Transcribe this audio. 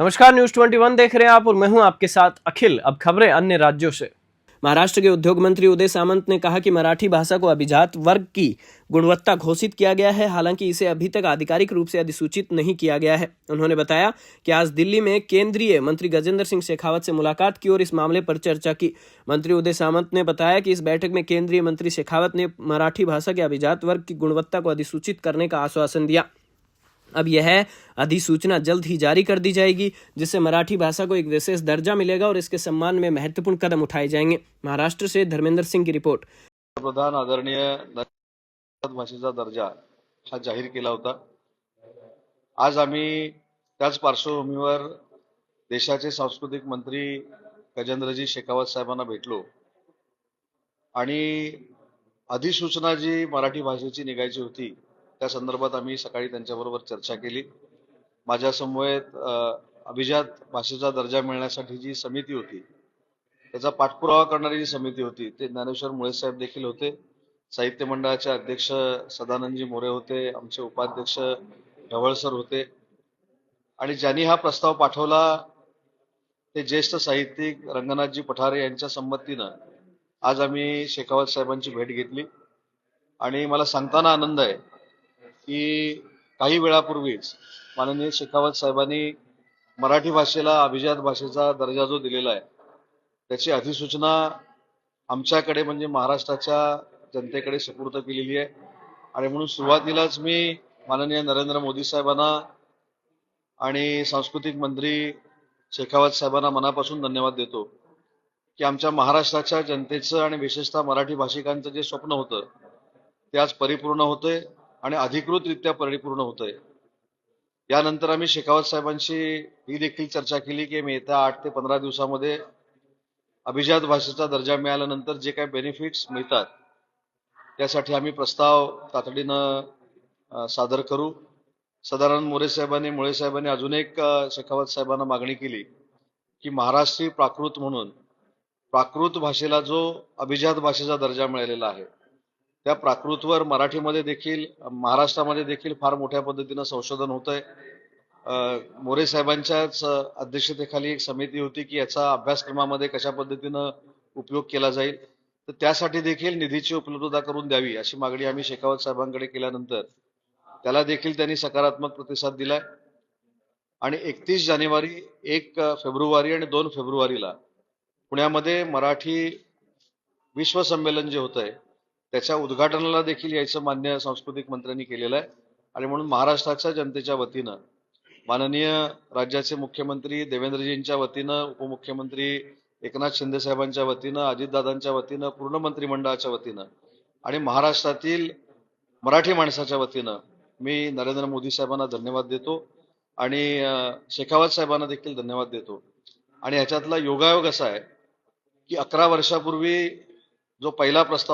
नमस्कार, न्यूज 21 देख रहे हैं आप और मैं हूं आपके साथ अखिल। अब खबरें अन्य राज्यों से। महाराष्ट्र के उद्योग मंत्री उदय सामंत ने कहा कि मराठी भाषा को अभिजात वर्ग की गुणवत्ता घोषित किया गया है, हालांकि इसे अभी तक आधिकारिक रूप से अधिसूचित नहीं किया गया है। उन्होंने बताया कि आज दिल्ली में केंद्रीय मंत्री गजेंद्र सिंह शेखावत से मुलाकात की और इस मामले पर चर्चा की। मंत्री उदय सामंत ने बताया कि इस बैठक में केंद्रीय मंत्री शेखावत ने मराठी भाषा के अभिजात वर्ग की गुणवत्ता को अधिसूचित करने का आश्वासन दिया। अब यह अधिसूचना जल्द ही जारी कर दी जाएगी, जिससे मराठी भाषा को एक विशेष दर्जा मिलेगा और इसके सम्मान में महत्वपूर्ण कदम उठाए जाएंगे। महाराष्ट्र से धर्मेंद्र सिंह की रिपोर्ट। पंतप्रधान आदरणीय नरेंद्र भाषेचा दर्जा हा जाहीर केला होता। आज आम्ही त्याच पार्श्वभूमीवर देशाचे सांस्कृतिक मंत्री गजेंद्रजी शेखावत साहेबांना भेटलो आणि अधिसूचना जी मराठी भाषेची निघायची होती त्या संदर्भात आम्ही सकाळी त्यांच्याबरोबर चर्चा केली। माझ्यासमवेत अभिजात भाषेचा दर्जा मिळण्यासाठी जी समिती होती त्याचा पाठपुरावा करणारी जी समिती होती ते ज्ञानेश्वर मुळे साहेब देखील होते, साहित्य मंडळाचे अध्यक्ष सदानंदजी मोरे होते, आमचे उपाध्यक्ष ढवळ सर होते आणि ज्यांनी हा प्रस्ताव पाठवला ते ज्येष्ठ साहित्यिक रंगनाथजी पठारे यांच्या संमतीनं आज आम्ही शेखावत साहेबांची भेट घेतली आणि मला सांगताना आनंद आहे की काही वेळापूर्वीच माननीय शेखावत साहेबांनी मराठी भाषेला अभिजात भाषेचा दर्जा जो दिलेला आहे त्याची अधिसूचना आमच्याकडे म्हणजे महाराष्ट्राच्या जनतेकडे सुपूर्द केलेली आहे आणि म्हणून सुरुवातीलाच मी माननीय नरेंद्र मोदी साहेबांना आणि सांस्कृतिक मंत्री शेखावत साहेबांना मनापासून धन्यवाद देतो की आमच्या महाराष्ट्राच्या जनतेचं आणि विशेषतः मराठी भाषिकांचं जे स्वप्न होतं ते आज परिपूर्ण होतंय आणि अधिकृतरित्या परिपूर्ण होतंय। यानंतर आम्ही शेखावत साहेबांशी ही देखील चर्चा केली की येत्या 8 ते 15 दिवसामध्ये अभिजात भाषेचा दर्जा मिळाल्यानंतर जे काही बेनिफिट्स मिळतात त्यासाठी आम्ही प्रस्ताव तातडीनं सादर करू। सदानंद मोरे साहेबांनी मुळे साहेबांनी अजून एक शेखावत साहेबांना मागणी केली की महाराष्ट्री प्राकृत म्हणून प्राकृत भाषेला जो अभिजात भाषेचा दर्जा मिळालेला आहे त्या प्राकृतवर मराठीमध्ये देखील महाराष्ट्रामध्ये देखील फार मोठ्या पद्धतीनं संशोधन होतंय। मोरे साहेबांच्याच अध्यक्षतेखाली एक समिती होती की याचा अभ्यासक्रमामध्ये कशा पद्धतीनं उपयोग केला जाईल, तर त्यासाठी देखील निधीची उपलब्धता करून द्यावी अशी मागणी आम्ही शेखावत साहेबांकडे केल्यानंतर त्याला देखील त्यांनी सकारात्मक प्रतिसाद दिलाय आणि 31 जानेवारी 1 फेब्रुवारी आणि 2 फेब्रुवारीला पुण्यामध्ये मराठी विश्व संमेलन जे होत आहे त्याच्या उद्घाटनाला देखील यायचं मान्य सांस्कृतिक मंत्र्यांनी केलेलं आहे आणि म्हणून महाराष्ट्राच्या जनतेच्या वतीनं माननीय राज्याचे मुख्यमंत्री देवेंद्रजींच्या वतीनं, उपमुख्यमंत्री एकनाथ शिंदे साहेबांच्या वतीनं, अजितदादांच्या वतीनं, पूर्ण मंत्रिमंडळाच्या वतीनं आणि महाराष्ट्रातील मराठी माणसाच्या वतीनं मी नरेंद्र मोदी साहेबांना धन्यवाद देतो आणि शेखावत साहेबांना देखील धन्यवाद देतो। आणि ह्याच्यातला योगायोग असा आहे की 11 वर्षापूर्वी जो पहिला प्रस्ताव